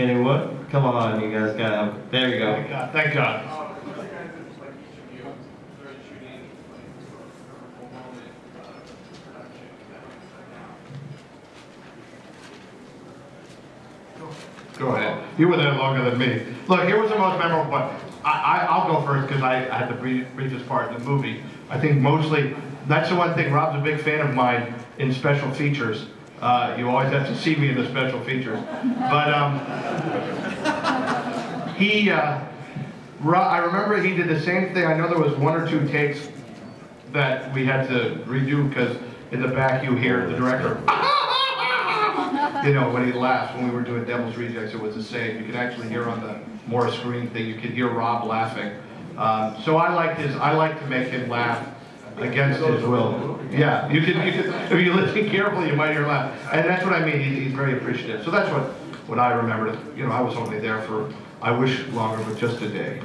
Anyone? Come on, you guys gotta have, there you go. Thank God. Thank God. Go ahead. You were there longer than me. Look, here was the most memorable one. I'll go first because I had the briefest part in the movie. I think mostly, that's the one thing, Rob's a big fan of mine in special features. You always have to see me in the special features. But I remember he did the same thing. I know there was 1 or 2 takes that we had to redo because in the back you hear the director, you know, when he laughs, when we were doing Devil's Rejects, it was the same. You could actually hear on the more screen thing, you could hear Rob laughing. So I like to make him laugh against his will. Yeah, you can, if you listen carefully, you might hear him laugh. And that's what I mean, he's very appreciative. So that's what I remembered. You know, I was only there for, I wish longer, but just a day.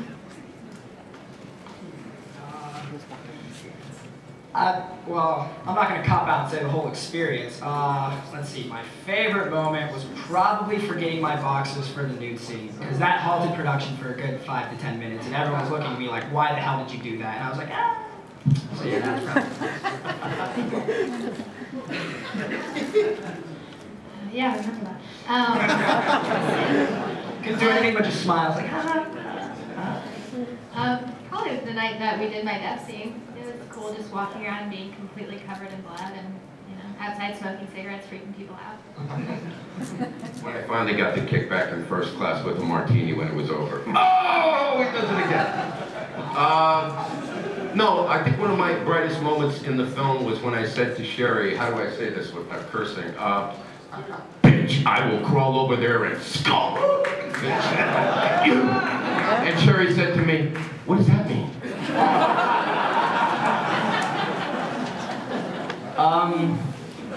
Well, I'm not going to cop out and say the whole experience. Let's see, my favorite moment was probably forgetting my boxes for the nude scene, because that halted production for a good 5 to 10 minutes, and everyone was looking at me like, why the hell did you do that? And I was like, ah. So yeah, that's probably... Yeah, I remember that. Couldn't do anything but just smile. I was like, Probably the night that we did my death scene. It was cool just walking around and being completely covered in blood and, you know, outside smoking cigarettes, freaking people out. When I finally got the kickback in first class with a martini when it was over. Oh, he does it again. No, I think one of my brightest moments in the film was when I said to Sherry, how do I say this without cursing? Bitch, I will crawl over there and skull you. And Sherry said to me, what does that mean?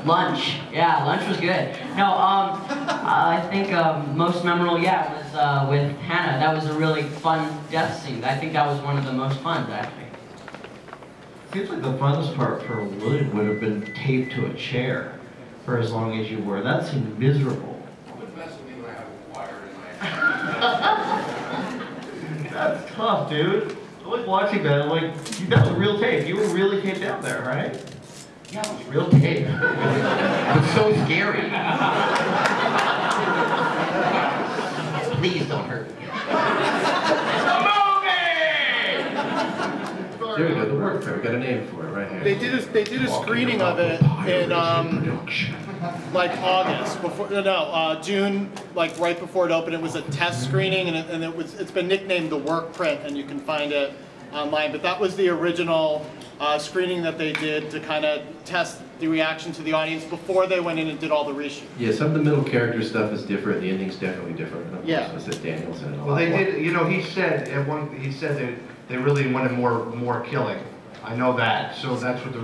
Lunch. Yeah, lunch was good. No, I think most memorable, yeah, was with Hannah. That was a really fun death scene. I think that was one of the most fun, actually. Seems like the funnest part for William would have been taped to a chair for as long as you were. That seemed miserable. That's tough, dude. I was watching that, I'm like, that was real tape. You really came down there, right? Yeah, it was real tape. It was so scary. Please don't hurt me. There we go, the word fair. We got a name for it right here. They did a screening of it in like August before June, like right before it opened. It was a test screening, and it's been nicknamed the work print, and you can find it online. But that was the original screening that they did to kind of test the reaction to the audience before they went in and did all the reshoots. Yeah, some of the middle character stuff is different. The ending's definitely different. And of yeah. course, Mr. Danielson. Well, they did. You know, he said they really wanted more killing. I know that. So that's what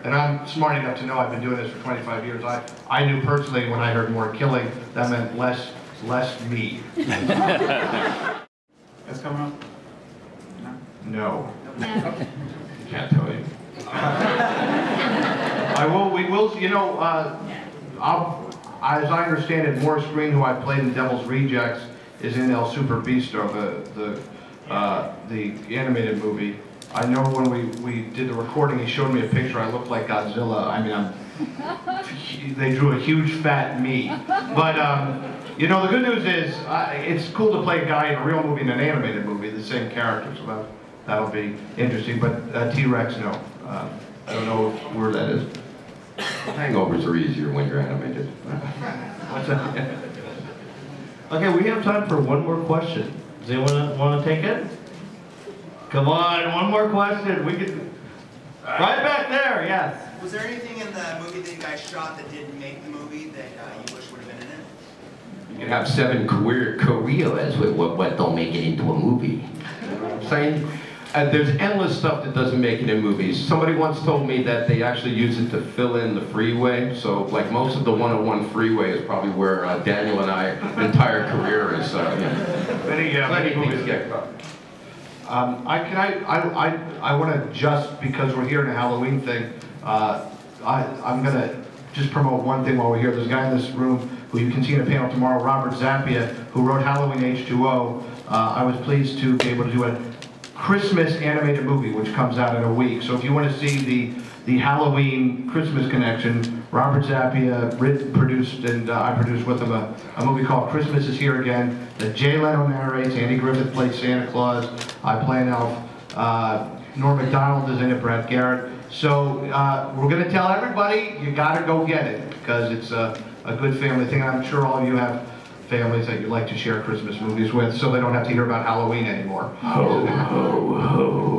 and I'm smart enough to know I've been doing this for 25 years. I knew personally when I heard more killing, that meant less me. That's coming up? No. No. Can't tell you. We will, you know, as I understand it, Morris Green, who I played in Devil's Rejects, is in El Super Bistro, the animated movie. I know when we did the recording, he showed me a picture, I looked like Godzilla. I mean, they drew a huge fat me. But, you know, the good news is, it's cool to play a guy in a real movie and an animated movie, the same character, so that'll be interesting. But T-Rex, no. I don't know where that is. Hangovers are easier when you're animated. What's that? Okay, we have time for one more question. Does anyone want to take it? Come on, one more question. We can. Right back there, yes. Was there anything in the movie that you guys shot that didn't make the movie that you wish would have been in it? You can have 7 careers with what don't make it into a movie. You know what I'm saying? There's endless stuff that doesn't make it in movies. Somebody once told me that they actually use it to fill in the freeway. So, like, most of the 101 freeway is probably where Daniel and I entire career is. Many movies get cut. I want to just, because we're here in a Halloween thing, I'm going to just promote one thing while we're here. There's a guy in this room who you can see in a panel tomorrow, Robert Zappia, who wrote Halloween H20. I was pleased to be able to do a Christmas animated movie, which comes out in a week. So if you want to see the Halloween Christmas connection, Robert Zappia written, produced, and I produced with him a movie called Christmas Is Here Again that Jay Leno narrates. Andy Griffith plays Santa Claus. I play an elf. Norm Macdonald is in it, Brad Garrett. So we're going to tell everybody, you got to go get it, because it's a good family thing. I'm sure all of you have families that you like to share Christmas movies with, so they don't have to hear about Halloween anymore. Ho, ho, ho.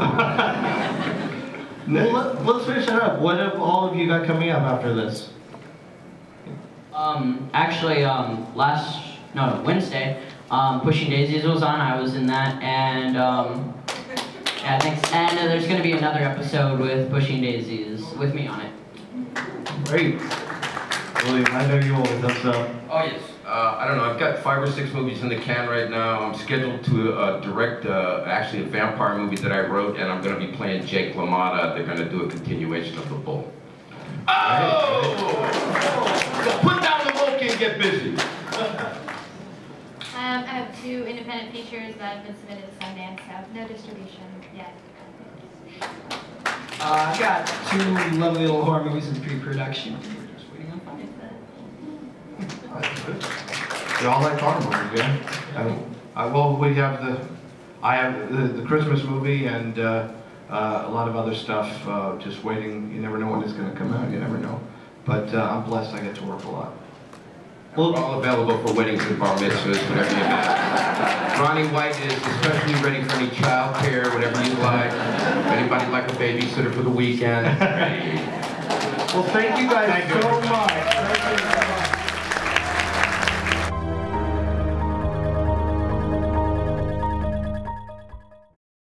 Well, let's finish it up. What have all of you got coming up after this? Actually, Wednesday, Pushing Daisies was on. I was in that, and yeah, thanks. And there's going to be another episode with Pushing Daisies with me on it. Great. William, I know you always have stuff. Oh yes. I don't know, I've got 5 or 6 movies in the can right now. I'm scheduled to direct actually a vampire movie that I wrote, and I'm going to be playing Jake LaMotta. They're going to do a continuation of The Bull. Oh! Put down the book and get busy. I have 2 independent features that have been submitted to Sundance, so no distribution yet. I've got 2 lovely little horror movies in pre-production. We're just waiting on funding. We all like horror movies, yeah? Well, I have the Christmas movie and a lot of other stuff just waiting. You never know when it's going to come out, you never know. But I'm blessed I get to work a lot. Well, we're all available for weddings and bar mitzvahs, whatever you need. Ronnie White is especially ready for any child care, whatever you like. If anybody like a babysitter for the weekend. Well, thank you guys so much.